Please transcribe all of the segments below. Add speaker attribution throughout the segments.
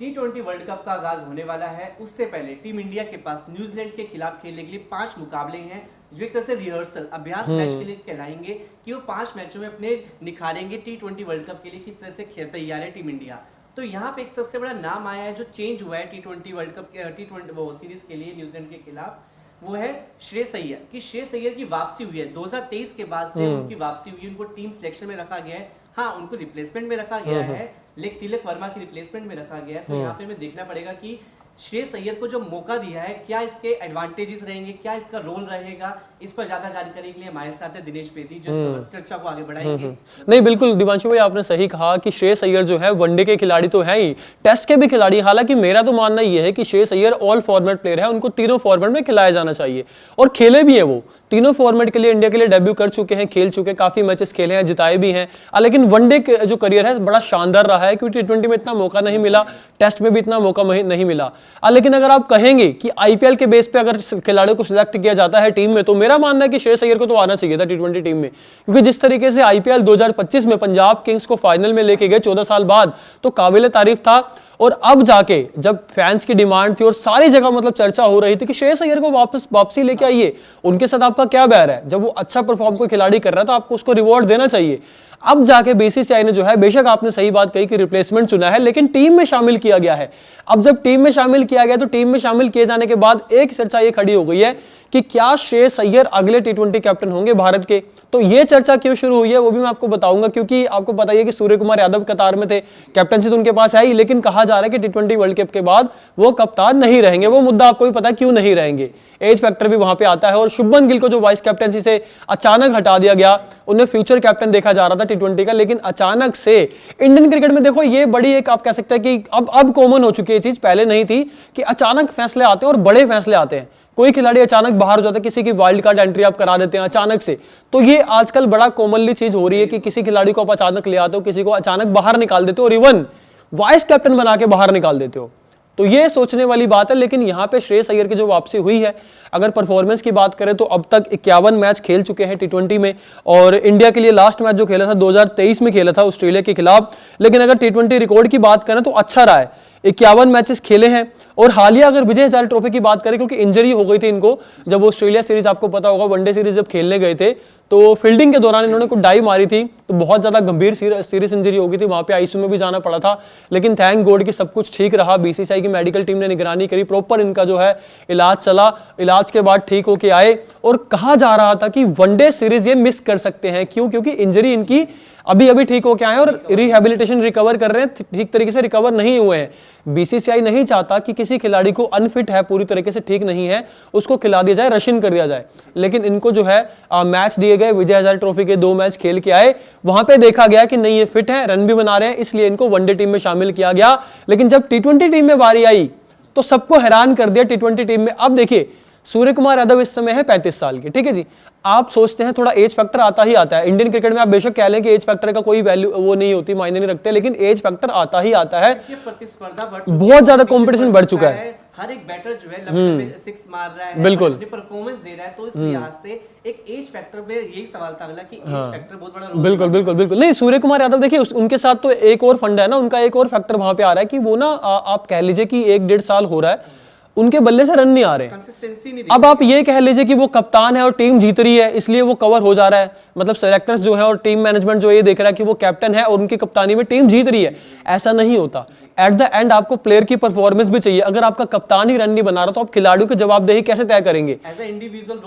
Speaker 1: T20 world cup का आगाज होने वाला है। उससे पहले टीम इंडिया के पास न्यूजीलैंड के खिलाफ खेलने के लिए 5 मुकाबले हैं, जो एक तरह से रिहर्सल अभ्यास मैच के लिए कहलाएंगे कि वो 5 मैचों में अपने निखारेंगे T20 वर्ल्ड कप के लिए किस तरह से तैयार है टीम इंडिया। तो यहाँ पे एक सबसे बड़ा नाम आया है जो चेंज हुआ है T20 वर्ल्ड कप T20 वो सीरीज के लिए न्यूजीलैंड के खिलाफ, वो है श्रेयस अय्यर। कि श्रेयस अय्यर की वापसी हुई है 2023 के बाद से उनकी वापसी हुई है, उनको टीम सिलेक्शन में रखा गया है। हाँ, उनको रिप्लेसमेंट में रखा गया है, लेकिन तिलक वर्मा की रिप्लेसमेंट में रखा गया है। तो यहाँ पे हमें देखना पड़ेगा कि श्रेयस अय्यर को जो मौका दिया है, क्या इसके एडवांटेजेस रहेंगे, क्या इसका रोल रहेगा। इस पर ज्यादा जानकारी के लिए हमारे साथ है दिनेश बेदी, जो चर्चा को आगे बढ़ाएंगे।
Speaker 2: नहीं, बिल्कुल दिवांशु भाई, आपने सही कहा कि श्रेयस अय्यर जो है वनडे के खिलाड़ी तो है ही, टेस्ट के भी खिलाड़ी। हालांकि मेरा तो मानना यह है कि Shreyas Iyer all format player है, उनको तीनों फॉर्मेट में खिलाया जाना चाहिए और खेले भी है। वो तीनों फॉर्मेट के लिए इंडिया के लिए डेब्यू कर चुके हैं, खेल चुके, काफी मैचेस खेले हैं, जिताए भी हैं। लेकिन वनडे जो करियर है बड़ा शानदार रहा है, क्योंकि T20 में इतना मौका नहीं मिला, टेस्ट में भी इतना मौका नहीं मिला। लेकिन अगर आप कहेंगे कि आईपीएल के बेस पे अगर खिलाड़ियों को सिलेक्ट किया जाता है टीम में, तो मेरा मानना है कि श्रेयस अय्यर को तो आना चाहिए था T20 टीम में, क्योंकि जिस तरीके से आईपीएल 2025 में पंजाब किंग्स को फाइनल में लेके गए 14 साल बाद, तो काबिले तारीफ था। और अब जाके जब फैंस की डिमांड थी और सारी जगह मतलब चर्चा हो रही थी कि श्रेयस अय्यर को वापसी लेके आइए, उनके साथ आपका क्या बैर है? जब वो अच्छा परफॉर्म कोई खिलाड़ी कर रहा है तो आपको उसको रिवॉर्ड देना चाहिए। अब जाके बीसीसीआई ने जो है, बेशक आपने सही बात कही कि रिप्लेसमेंट चुना है, लेकिन टीम में शामिल किया गया है। अब जब टीम में शामिल किया गया, तो टीम में शामिल किए जाने के बाद एक चर्चा ये खड़ी हो गई है कि क्या श्रेयस अय्यर अगले T20 कैप्टन होंगे भारत के। तो ये चर्चा क्यों शुरू हुई है वो भी मैं आपको बताऊंगा, क्योंकि आपको पता ही है कि सूर्य कुमार यादव कतार में थे, कैप्टनसी तो उनके पास है ही, लेकिन कहा जा रहा है कि T20 वर्ल्ड कप के बाद वो कप्तान नहीं रहेंगे। वो मुद्दा आपको भी पता है क्यों नहीं रहेंगे, एज फैक्टर भी वहां पे आता है। और शुभमन गिल को जो वाइस कैप्टनसी से अचानक हटा दिया गया, उन्हें फ्यूचर कैप्टन देखा जा रहा था T20 का, लेकिन अचानक से इंडियन क्रिकेट में देखो ये बड़ी एक आप कह सकते हैं कि अब कॉमन हो चुकी है चीज, पहले नहीं थी कि अचानक फैसले आते हैं और बड़े फैसले आते हैं। कोई खिलाड़ी अचानक बाहर हो जाता है, किसी की वाइल्ड कार्ड एंट्री आप करा देते हैं अचानक से। तो ये आजकल बड़ा कॉमनली चीज हो रही है कि किसी खिलाड़ी को आप अचानक ले आते हो, किसी को अचानक बाहर निकाल देते हो और इवन वाइस कैप्टन बना के बाहर निकाल देते हो। तो ये सोचने वाली बात है। लेकिन यहाँ पे श्रेयस अय्यर की जो वापसी हुई है, अगर परफॉर्मेंस की बात करें तो अब तक 51 मैच खेल चुके हैं T20 में, और इंडिया के लिए लास्ट मैच जो खेला था 2023 में खेला था ऑस्ट्रेलिया के खिलाफ। लेकिन अगर T20 रिकॉर्ड की बात करें तो अच्छा रहा है, 51 मैचेस खेले हैं। और हालिया अगर विजय हजारे ट्रॉफी की बात करें, क्योंकि इंजरी हो गई थी इनको जब ऑस्ट्रेलिया सीरीज, आपको पता होगा वनडे सीरीज जब खेलने गए थे, तो फील्डिंग के दौरान इन्होंने कुछ डाइव मारी थी, तो बहुत ज्यादा गंभीर सीरियस इंजरी हो गई थी, वहां पे आईसीयू में भी जाना पड़ा था। लेकिन थैंक गॉड कि सब कुछ ठीक रहा, बीसीसीआई की मेडिकल टीम ने निगरानी करी, प्रॉपर इनका जो है इलाज चला, इलाज के बाद ठीक होके आए। और कहा जा रहा था कि वनडे सीरीज ये मिस कर सकते हैं, क्यों? क्योंकि इंजरी इनकी अभी ठीक होके आए और रिहेबिलिटेशन रिकवर कर रहे हैं, ठीक तरीके से रिकवर नहीं हुए हैं। बीसीसीआई नहीं चाहता कि किसी खिलाड़ी को अनफिट है, पूरी तरीके से ठीक नहीं है, उसको खिला दिया जाए, रशियन कर दिया जाए। लेकिन इनको जो है मैच दिए गए, विजय हजारे ट्रॉफी के 2 मैच खेल के आए, वहां पे देखा गया कि नहीं ये फिट है, रन भी बना रहे हैं, इसलिए इनको वनडे टीम में शामिल किया गया। लेकिन जब T20 टीम में बारी आई तो सबको हैरान कर दिया T20 टीम में। अब देखिए सूर्य कुमार यादव इस समय है 35 साल के, ठीक है जी। आप सोचते हैं थोड़ा एज फैक्टर आता ही आता है इंडियन क्रिकेट में, आप बेशक कह लें कि एज फैक्टर का कोई वैल्यू वो नहीं होती, मायने नहीं रखते, लेकिन एज फैक्टर आता ही आता है।
Speaker 1: प्रतिस्पर्धा
Speaker 2: बहुत ज्यादा कंपटीशन बढ़ चुका है,
Speaker 1: हर एक बैटर जो है लंबे सिक्स मार रहा है,
Speaker 2: बिल्कुल
Speaker 1: परफॉर्मेंस दे रहा है। तो इस लिहाज से एक एज फैक्टर में यही सवाल था अगला कि एज फैक्टर बहुत बड़ा रोल।
Speaker 2: बिल्कुल नहीं, सूर्य कुमार यादव देखिए उनके साथ तो एक और फंड है ना, उनका एक और फैक्टर वहां पे आ रहा है कि वो ना आप कह लीजिए कि 1-1.5 साल हो रहा है उनके बल्ले से रन नहीं आ रहे,
Speaker 1: कंसिस्टेंसी नहीं।
Speaker 2: अब आप ये कह लीजिए कि वो कप्तान है और टीम जीत रही है इसलिए वो कवर हो जा रहा है, मतलब सेलेक्टर्स जो है और टीम मैनेजमेंट जो ये देख रहा है कि वो कैप्टन है और उनकी कप्तानी में टीम जीत रही है, ऐसा नहीं होता। एट द एंड आपको प्लेयर की परफॉर्मेंस भी चाहिए। अगर आपका कप्तान ही रन नहीं बना रहा तो आप खिलाड़ियों की जवाबदेही कैसे तय करेंगे?
Speaker 1: इंडिविजुअल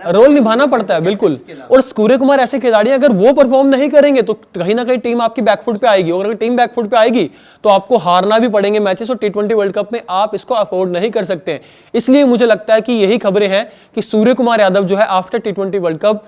Speaker 2: रोल निभाना पड़ता है, बिल्कुल। और सूर्य कुमार ऐसे खिलाड़ी अगर वो परफॉर्म नहीं करेंगे तो कहीं ना कहीं टीम आपकी बैकफुट पे आएगी, और अगर टीम बैकफुट पे आएगी तो आपको हारना भी पड़ेंगे मैचेस, और T20 वर्ल्ड कप में आप इसको अफोर्ड नहीं कर सकते। इसलिए मुझे लगता है कि यही खबरें हैं कि सूर्य कुमार यादव जो है आफ्टर T20 वर्ल्ड कप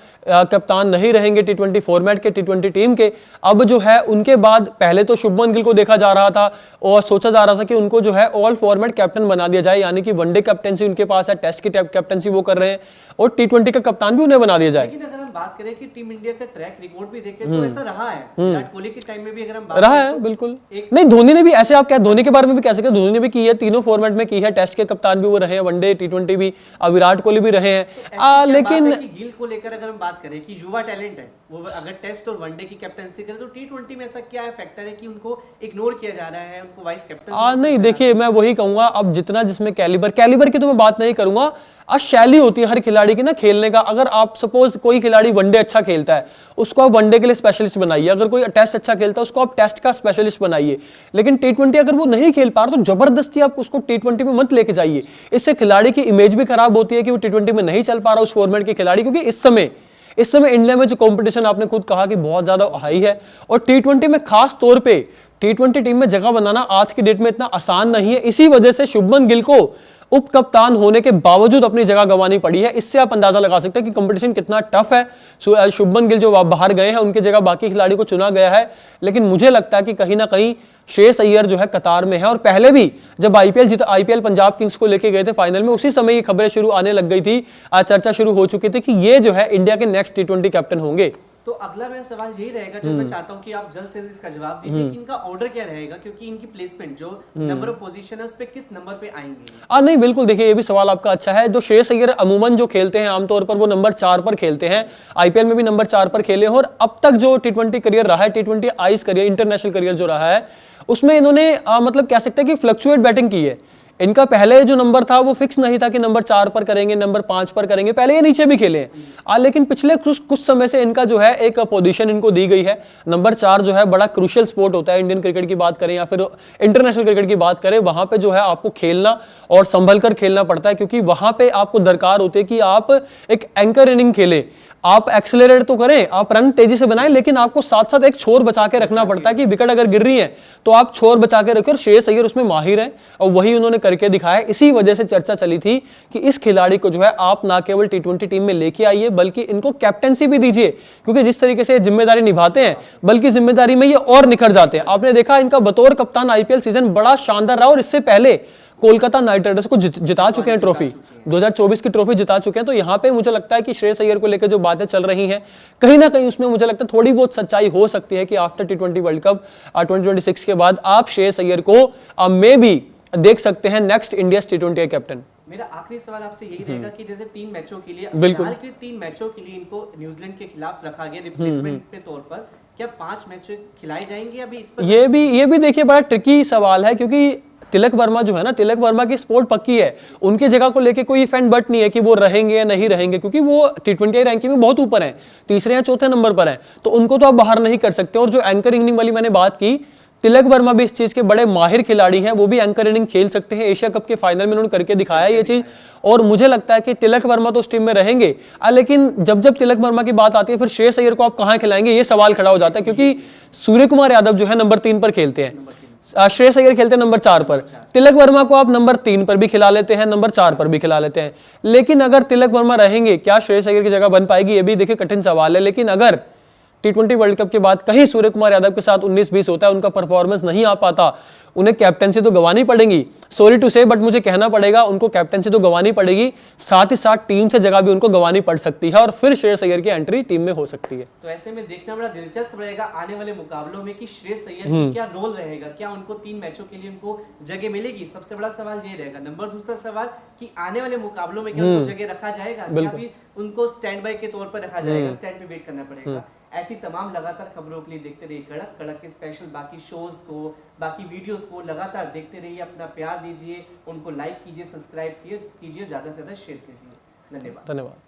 Speaker 2: कप्तान नहीं रहेंगे T20 फॉर्मेट के, T20 टीम के। अब जो है उनके बाद पहले तो शुभमन गिल को देखा जा रहा था और सोचा जा रहा था कि उनको जो है ऑल फॉर्मेट कैप्टन बना दिया जाए, यानी कि वनडे कैप्टनसी उनके पास है, टेस्ट की कैप्टनसी वो कर रहे हैं और T20 का कप्तान भी उन्हें बना दिया जाए।
Speaker 1: लेकिन अगर हम बात करें कि टीम इंडिया का ट्रैक रिकॉर्ड भी देखें तो ऐसा रहा है, विराट कोहली के टाइम में भी अगर हम
Speaker 2: रहा है, बिल्कुल। नहीं, धोनी ने भी, ऐसे आप क्या धोनी के बारे में भी कह सकते हैं, धोनी ने भी की है, तीनों फॉर्मेट में की है, टेस्ट के कप्तान भी वो रहे हैं, वनडे T20 भी, विराट कोहली भी रहे हैं।
Speaker 1: लेकिन गिल को लेकर अगर हम बात करें कि युवा टैलेंट है, वो अगर टेस्ट और वनडे की कैप्टनसी करे तो T20 में ऐसा क्या है फैक्टर है कि उनको इग्नोर किया जा रहा है, उनको वाइस कैप्टन
Speaker 2: नहीं देखिए, मैं वही कहूंगा, अब जितना जिसमें कैलिबर की तो मैं बात नहीं करूंगा, शैली होती है हर खिलाड़ी की ना खेलने का। अगर आप सपोज कोई खिलाड़ी वनडे अच्छा खेलता है, उसको आप वनडे के लिए स्पेशलिस्ट बनाइए, अगर कोई टेस्ट अच्छा खेलता है उसको आप टेस्ट का स्पेशलिस्ट बनाइए। लेकिन T20 अगर वो नहीं खेल पा रहा तो जबरदस्ती आप उसको T20 में मत लेके जाइए, इससे खिलाड़ी की इमेज भी खराब होती है कि वो T20 में नहीं चल पा रहा उस फॉर्मेट के खिलाड़ी। क्योंकि इस समय इंडिया में जो कंपटीशन आपने खुद कहा कि बहुत ज्यादा हाई है, और T20 में खास तौर पे T20 टीम में जगह बनाना आज की डेट में इतना आसान नहीं है। इसी वजह से शुभमन गिल को उप कप्तान होने के बावजूद अपनी जगह गंवानी पड़ी है। इससे आप अंदाजा लगा सकते हैं कि कंपटीशन कितना टफ है। शुभमन गिल जो बाहर गए हैं, उनकी जगह बाकी खिलाड़ी को चुना गया है, लेकिन मुझे लगता है कि कहीं ना कहीं श्रेयस अय्यर जो है कतार में है। और पहले भी जब आईपीएल पंजाब किंग्स को लेके गए थे फाइनल में, उसी समय ये खबरें शुरू आने लग गई थी, चर्चा शुरू हो चुकी थी कि ये जो है इंडिया के नेक्स्ट T20 कैप्टन होंगे।
Speaker 1: तो अगला मेरा सवाल यही रहेगा जो मैं चाहता हूं कि आप जल्द से जल्द इसका जवाब दीजिए कि इनका ऑर्डर क्या रहेगा, क्योंकि इनकी प्लेसमेंट जो नंबर ऑफ पोजीशन है उस पे किस नंबर पे आएंगे।
Speaker 2: नहीं बिल्कुल, देखिए ये भी सवाल आपका अच्छा है। जो श्रेयस अय्यर अमूमन जो खेलते हैं आमतौर पर वो नंबर 4 पर खेलते हैं, आईपीएल में भी नंबर 4 पर खेले हैं, और अब तक जो T20 करियर रहा है, T20 ice career, international career जो रहा है, उसमें इन्होंने मतलब कह सकते हैं कि फ्लक्चुएट बैटिंग की है। इनका पहले जो नंबर था वो फिक्स नहीं था कि नंबर 4 पर करेंगे, नंबर 5 पर करेंगे, पहले ये नीचे भी खेले हैं। लेकिन पिछले कुछ समय से इनका जो है एक पोजीशन इनको दी गई है। नंबर 4 जो है बड़ा क्रूशियल स्पोर्ट होता है, इंडियन क्रिकेट की बात करें या फिर इंटरनेशनल क्रिकेट की बात करें, वहां पे जो है आपको खेलना और संभल कर खेलना पड़ता है, क्योंकि वहां पे आपको दरकार होती है कि आप एक एंकर इनिंग खेलें। आप एक्सेलरेट तो करें, आप रन तेजी से बनाएं, लेकिन आपको साथ साथ एक छोर बचा के रखना पड़ता है कि विकेट अगर गिर रही है तो आप छोर बचा के रखें। और श्रेयस अय्यर उसमें माहिर है और वही उन्होंने करके दिखाया। इसी वजह से चर्चा चली थी कि इस खिलाड़ी को जो है आप ना केवल T20 टीम में लेके आइए, बल्कि इनको कैप्टेंसी भी दीजिए, क्योंकि जिस तरीके से जिम्मेदारी निभाते हैं, बल्कि जिम्मेदारी में ये और निखर जाते हैं। आपने देखा इनका बतौर कप्तान आईपीएल सीजन बड़ा शानदार रहा, और इससे पहले कोलकाता नाइट राइडर्स को जिता चुके हैं ट्रॉफी, 2024 की ट्रॉफी जिता चुके हैं। तो यहाँ पे मुझे लगता है कि श्रेयस अय्यर को लेकर जो बातें चल रही हैं, कहीं ना कहीं उसमें मुझे लगता है थोड़ी बहुत सच्चाई हो सकती है कि आफ्टर T20 वर्ल्ड कप 2026 के बाद आप श्रेयस अय्यर को मे भी देख सकते हैं नेक्स्ट इंडिया T20 कैप्टन।
Speaker 1: मेरा आखिरी सवाल आपसे यही रहेगा कि जैसे 3 मैचों के लिए,
Speaker 2: बिल्कुल
Speaker 1: 3 मैचों के लिए इनको न्यूजीलैंड के खिलाफ रखा गया रिप्लेसमेंट के तौर पर, क्या 5 मैच खिलाए जाएंगे अभी इस पर? ये भी देखिए बड़ा ट्रिकी सवाल है, क्योंकि तिलक वर्मा जो है ना, तिलक वर्मा की स्पोर्ट पक्की है, उनकी जगह को लेके कोई फैन बट नहीं है कि वो रहेंगे या नहीं रहेंगे, क्योंकि वो T20 रैंकिंग में बहुत ऊपर हैं, 3रे या 4थे नंबर पर हैं, तो उनको तो आप बाहर नहीं कर सकते। और जो एंकर इनिंग वाली मैंने बात की, तिलक वर्मा भी इस चीज के बड़े माहिर खिलाड़ी हैं, वो भी एंकर इनिंग खेल सकते हैं। एशिया कप के फाइनल में उन्होंने करके दिखाया ये चीज, और मुझे लगता है कि तिलक वर्मा तो उस टीम में रहेंगे। लेकिन जब तिलक वर्मा की बात आती है, फिर श्रेयस अय्यर को आप कहां खिलाएंगे, ये सवाल खड़ा हो जाता है, क्योंकि सूर्य कुमार यादव जो है नंबर 3 पर खेलते हैं, श्रेयस अय्यर खेलते हैं नंबर 4 पर। तिलक वर्मा को आप नंबर 3 पर भी खिला लेते हैं, नंबर 4 पर भी खिला लेते हैं। लेकिन अगर तिलक वर्मा रहेंगे, क्या श्रेयस अय्यर की जगह बन पाएगी, ये भी देखिए कठिन सवाल है। लेकिन अगर T20 वर्ल्ड कप के बाद कहीं सूर्य कुमार यादव के साथ 19-20 होता है, उनका परफॉर्मेंस नहीं आ पाता, उन्हें कैप्टेंसी तो गंवानी पड़ेगी, सॉरी टू से, बट मुझे कहना पड़ेगा उनको कैप्टेंसी तो गंवानी पड़ेगी, साथ ही साथ टीम से जगह भी उनको गंवानी पड़ सकती है, और फिर श्रेयस अय्यर की एंट्री टीम में हो सकती है। तो ऐसे में देखना बड़ा दिलचस्प रहेगा आने वाले मुकाबलों में कि श्रेयस अय्यर का क्या रोल रहेगा, क्या उनको 3 मैचों के लिए उनको जगह मिलेगी, सबसे बड़ा सवाल ये रहेगा। नंबर दूसरा सवाल कि आने वाले मुकाबलों में क्या उनको जगह रखा जाएगा, या फिर उनको स्टैंड बाय के तौर पर रखा जाएगा, स्टैंड पे वेट करना पड़ेगा। ऐसी तमाम लगातार खबरों के लिए देखते रहिए कड़क कड़क के स्पेशल बाकी शोज को, बाकी वीडियोस को लगातार देखते रहिए, अपना प्यार दीजिए, उनको लाइक कीजिए, सब्सक्राइब कीजिए, ज्यादा से ज्यादा शेयर कीजिए। धन्यवाद।